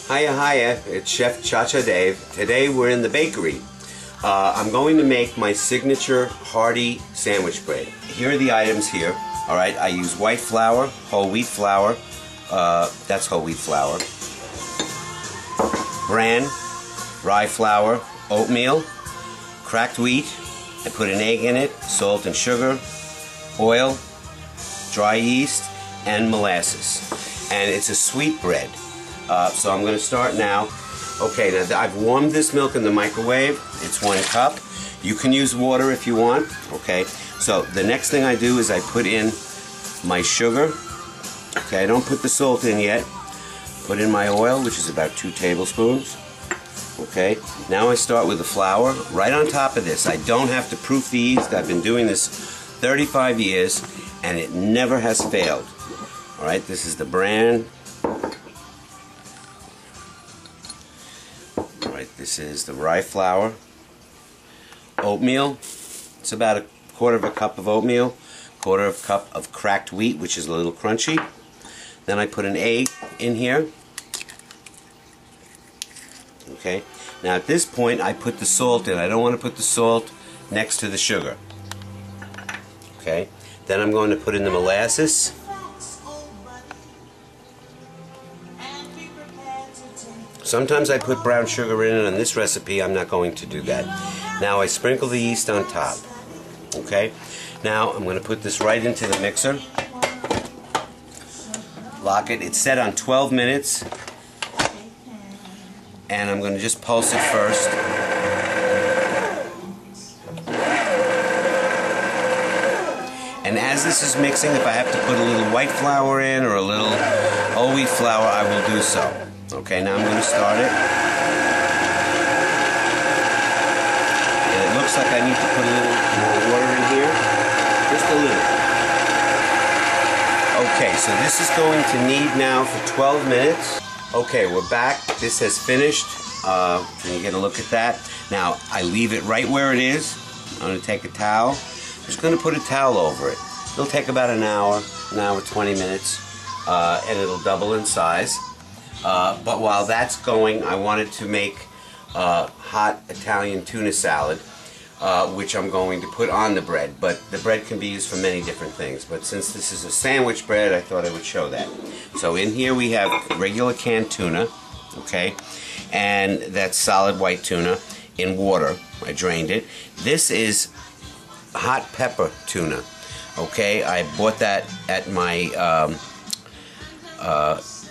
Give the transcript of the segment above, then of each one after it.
Hiya, it's Chef Cha-Cha Dave. Today we're in the bakery. I'm going to make my signature hearty sandwich bread. Here are the items here. Alright, I use white flour, whole wheat flour, that's whole wheat flour, bran, rye flour, oatmeal, cracked wheat, I put an egg in it, salt and sugar, oil, dry yeast, and molasses. And it's a sweet bread. So I'm going to start now. Okay, now I've warmed this milk in the microwave. It's 1 cup. You can use water if you want. Okay, so the next thing I do is I put in my sugar. Okay, I don't put the salt in yet. Put in my oil, which is about 2 tablespoons. Okay, now I start with the flour right on top of this. I don't have to proof the yeast. I've been doing this 35 years and it never has failed. Alright, this is the bran. This is the rye flour, oatmeal. It's about 1/4 cup of oatmeal, 1/4 cup of cracked wheat, which is a little crunchy. Then I put an egg in here. Okay. Now at this point I put the salt in. I don't want to put the salt next to the sugar. Okay. Then I'm going to put in the molasses. Sometimes I put brown sugar in it. On this recipe I'm not going to do that. Now I sprinkle the yeast on top. Okay? Now I'm going to put this right into the mixer. Lock it. It's set on 12 minutes. And I'm going to just pulse it first. And as this is mixing, if I have to put a little white flour in or a little whole wheat flour, I will do so. Okay, now I'm going to start it. And it looks like I need to put a little more water in here. Just a little. Okay, so this is going to knead now for 12 minutes. Okay, we're back. This has finished. Can you get a look at that? Now, I leave it right where it is. I'm going to take a towel. I'm just going to put a towel over it. It'll take about an hour 20 minutes, and it'll double in size. But while that's going, I wanted to make hot Italian tuna salad, which I'm going to put on the bread. But the bread can be used for many different things. But since this is a sandwich bread, I thought I would show that. So in here we have regular canned tuna, okay, and that's solid white tuna in water. I drained it. This is hot pepper tuna, okay. I bought that at my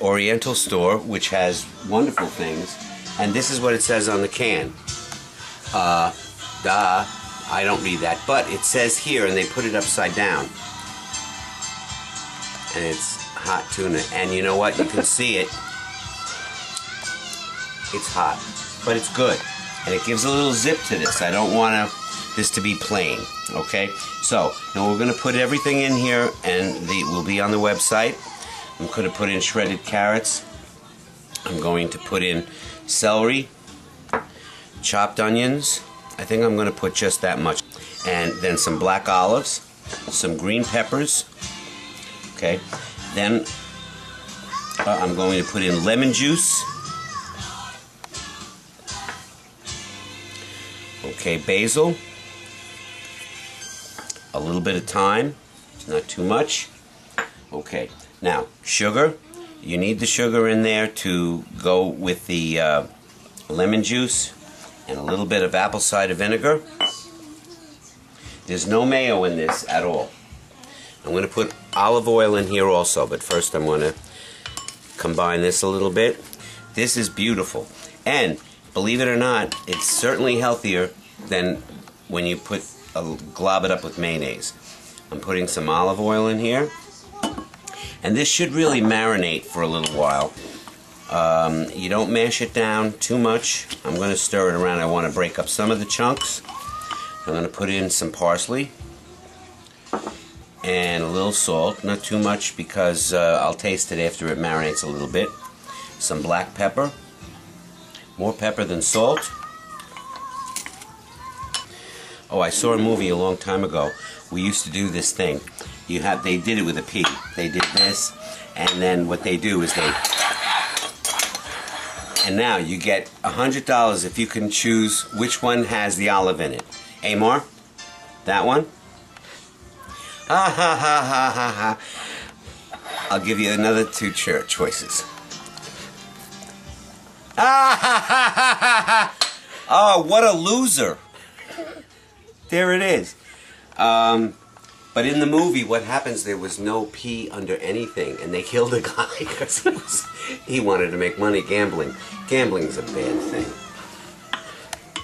Oriental store, which has wonderful things, and this is what it says on the can. I don't read that, but it says here, and they put it upside down, and it's hot tuna, and you know what, you can see it. It's hot, but it's good, and it gives a little zip to this. I don't want this to be plain, okay. So now we're going to put everything in here, and it will be on the website. I'm going to put in shredded carrots. I'm going to put in celery, chopped onions. I think I'm going to put just that much. And then some black olives, some green peppers. Okay. Then I'm going to put in lemon juice. Okay, basil. A little bit of thyme, not too much. Okay. Now, sugar, you need the sugar in there to go with the lemon juice and a little bit of apple cider vinegar. There's no mayo in this at all. I'm going to put olive oil in here also, but first I'm going to combine this a little bit. This is beautiful. And, believe it or not, it's certainly healthier than when you glob it up with mayonnaise. I'm putting some olive oil in here. And this should really marinate for a little while. You don't mash it down too much. I'm going to stir it around. I want to break up some of the chunks. I'm going to put in some parsley and a little salt. Not too much because I'll taste it after it marinates a little bit. Some black pepper. More pepper than salt. Oh, I saw a movie a long time ago. We used to do this thing. They did it with a pea. They did this, and then what they do is they And now you get $100 if you can choose which one has the olive in it. Amor? That one? Ha ha ha ha ha ha. I'll give you another two choices. Ah ha ha ha ha ha. Oh, what a loser. There it is. But in the movie, what happens, there was no P under anything, and they killed a guy because he wanted to make money gambling. Gambling's a bad thing.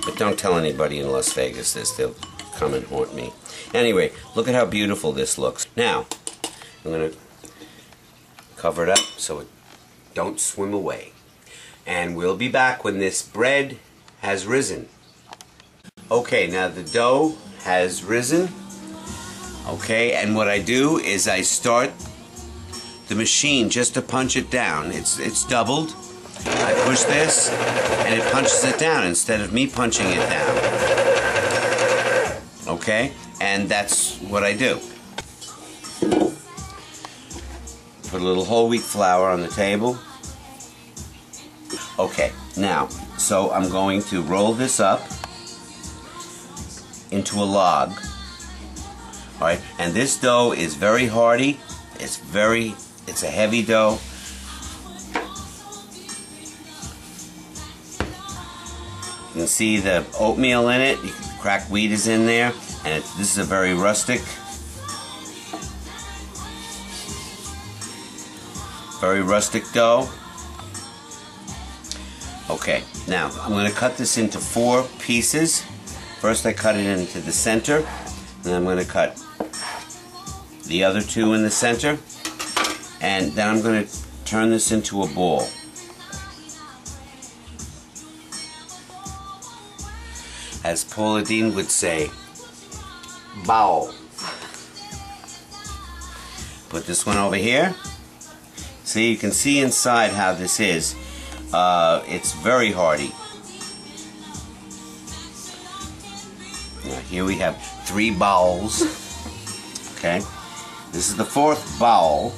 But don't tell anybody in Las Vegas this. They'll come and haunt me. Anyway, look at how beautiful this looks. Now, I'm going to cover it up so it don't swim away. And we'll be back when this bread has risen. Okay, now the dough has risen. Okay, and what I do is I start the machine just to punch it down. It's doubled. I push this and it punches it down instead of me punching it down. Okay, and that's what I do. Put a little whole wheat flour on the table. Okay, now, so I'm going to roll this up into a log. Alright, and this dough is very hearty. It's a heavy dough. You can see the oatmeal in it. Cracked wheat is in there, and this is a very rustic dough. Okay, now I'm going to cut this into 4 pieces. First I cut it into the center, and I'm going to cut the other 2 in the center, and then I'm going to turn this into a ball. As Paula Deen would say, bow. Put this one over here. See, you can see inside how this is. It's very hearty. Now here we have 3 bowls. Okay, this is the 4th bowl.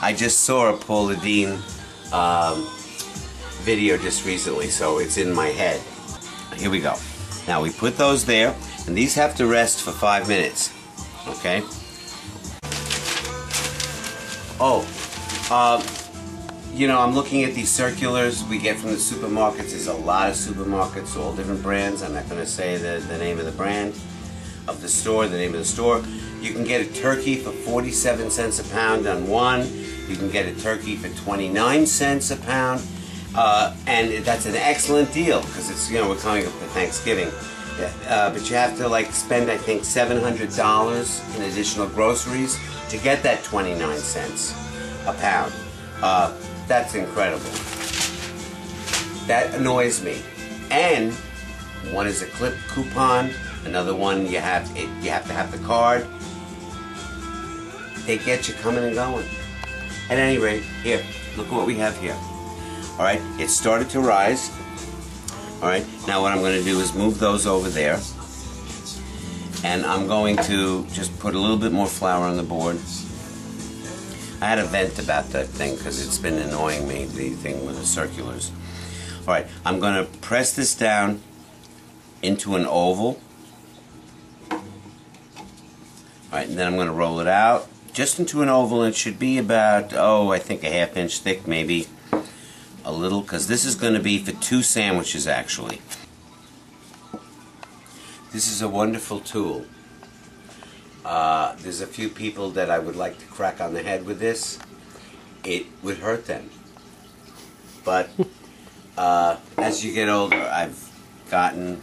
I just saw a Paula Deen video just recently, so it's in my head. Here we go. Now we put those there, and these have to rest for 5 minutes. Okay. Oh, you know, I'm looking at these circulars we get from the supermarkets. There's a lot of supermarkets, all different brands. I'm not going to say the name of the brand of the store, the name of the store. You can get a turkey for 47 cents a pound on one. You can get a turkey for 29 cents a pound. And that's an excellent deal because it's, you know, we're coming up to Thanksgiving. But you have to like spend, I think, $700 in additional groceries to get that 29 cents a pound. That's incredible. That annoys me. And one is a clip coupon, another one you have to have the card. They get you coming and going. At any rate, here, look what we have here. Alright, it started to rise. Alright, now what I'm going to do is move those over there. And I'm going to just put a little bit more flour on the board. I had a vent about that thing because it's been annoying me, the thing with the circulars. Alright, I'm going to press this down into an oval. Alright, and then I'm going to roll it out just into an oval. It should be about, oh, I think a ½ inch thick, maybe a little, because this is going to be for 2 sandwiches actually. This is a wonderful tool. There's a few people that I would like to crack on the head with this. It would hurt them. But as you get older, I've gotten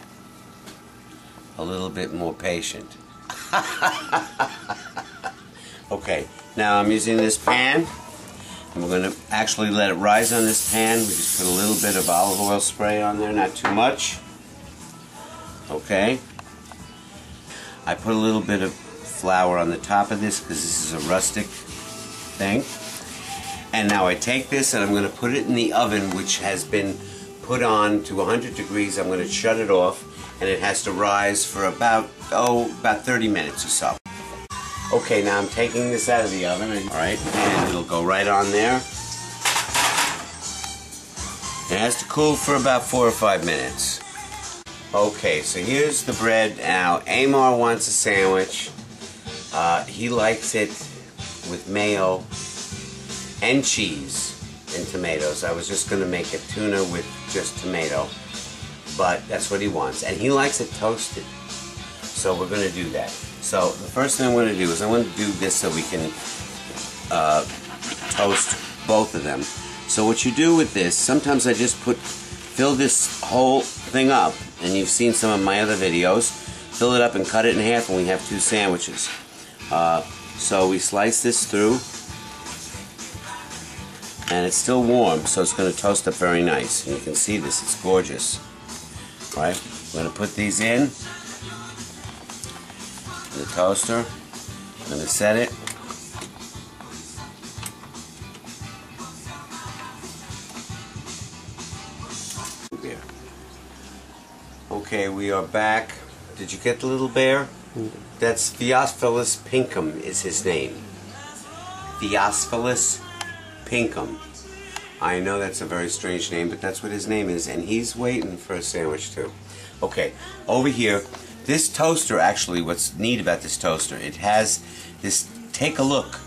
a little bit more patient. Okay, now I'm using this pan. And we're going to actually let it rise on this pan. We just put a little bit of olive oil spray on there, not too much. Okay. I put a little bit of flour on the top of this because this is a rustic thing. And now I take this and I'm going to put it in the oven, which has been put on to 100 degrees. I'm going to shut it off, and it has to rise for about 30 minutes or so. Okay, now I'm taking this out of the oven, alright, and it'll go right on there. It has to cool for about 4 or 5 minutes. Okay, so here's the bread. Now, Amar wants a sandwich. He likes it with mayo and cheese and tomatoes. I was just going to make a tuna with just tomato, but that's what he wants. And he likes it toasted, so we're going to do that. So the first thing I'm going to do is I'm going to do this so we can toast both of them. So what you do with this, sometimes I just fill this whole thing up, and you've seen some of my other videos. Fill it up and cut it in half, and we have 2 sandwiches. So we slice this through, and it's still warm, so it's going to toast up very nice. And you can see this, it's gorgeous. All right, I'm going to put these in the toaster. I'm going to set it. Okay, we are back. Did you get the little bear? That's Theophilus Pinkham is his name. Theophilus Pinkham. I know that's a very strange name, but that's what his name is, and he's waiting for a sandwich too. Okay, over here, this toaster, actually, what's neat about this toaster, it has this take a look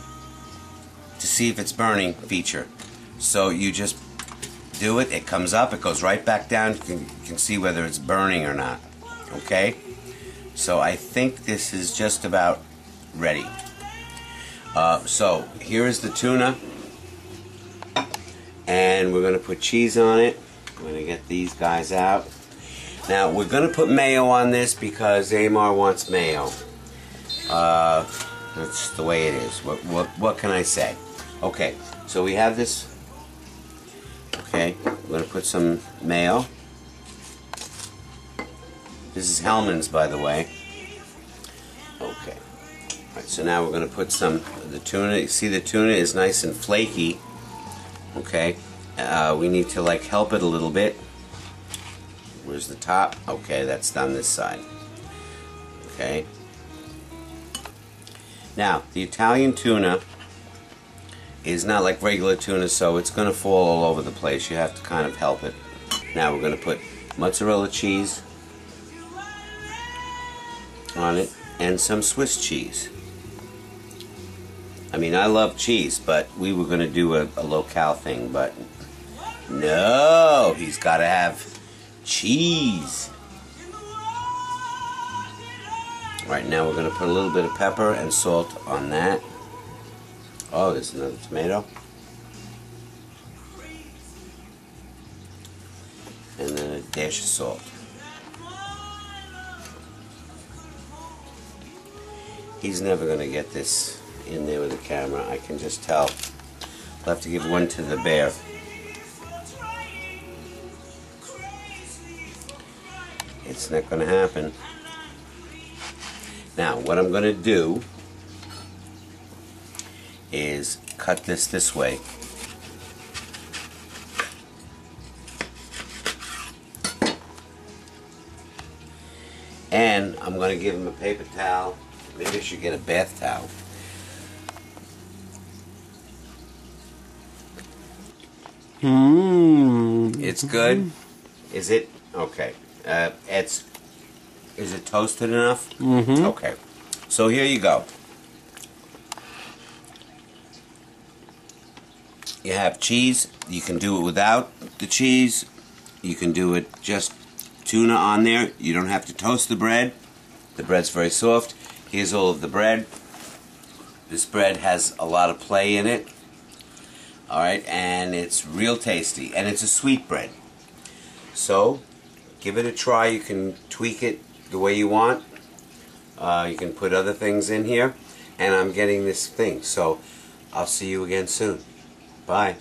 to see if it's burning feature. So you just do it, it comes up, it goes right back down, you can see whether it's burning or not. Okay? So I think this is just about ready. So here is the tuna, and we're going to put cheese on it. I'm going to get these guys out. Now we're going to put mayo on this because Amar wants mayo. That's the way it is. What can I say? Okay, so we have this. Okay, we're going to put some mayo. This is Hellman's, by the way. Okay. Alright, so now we're going to put some of the tuna. You see the tuna is nice and flaky. Okay. We need to help it a little bit. Where's the top? Okay, that's done this side. Okay. Now, the Italian tuna is not like regular tuna, so it's going to fall all over the place. You have to kind of help it. Now we're going to put mozzarella cheese on it and some Swiss cheese. I mean, I love cheese, but we were going to do a locale thing, but no, he's got to have cheese. Right, now we're going to put a little bit of pepper and salt on that. Oh, there's another tomato. And then a dash of salt. He's never going to get this in there with the camera, I can just tell. I'll have to give one to the bear. It's not going to happen. Now, what I'm going to do is cut this way. And I'm going to give him a paper towel. Maybe I should get a bath towel. It's good. Is it? Okay. Is it toasted enough? Okay. So here you go. You have cheese. You can do it without the cheese. You can do it just tuna on there. You don't have to toast the bread. The bread's very soft. Here's all of the bread. This bread has a lot of play in it. Alright, and it's real tasty. And it's a sweet bread. So, give it a try. You can tweak it the way you want. You can put other things in here. And I'm getting this thing. So, I'll see you again soon. Bye.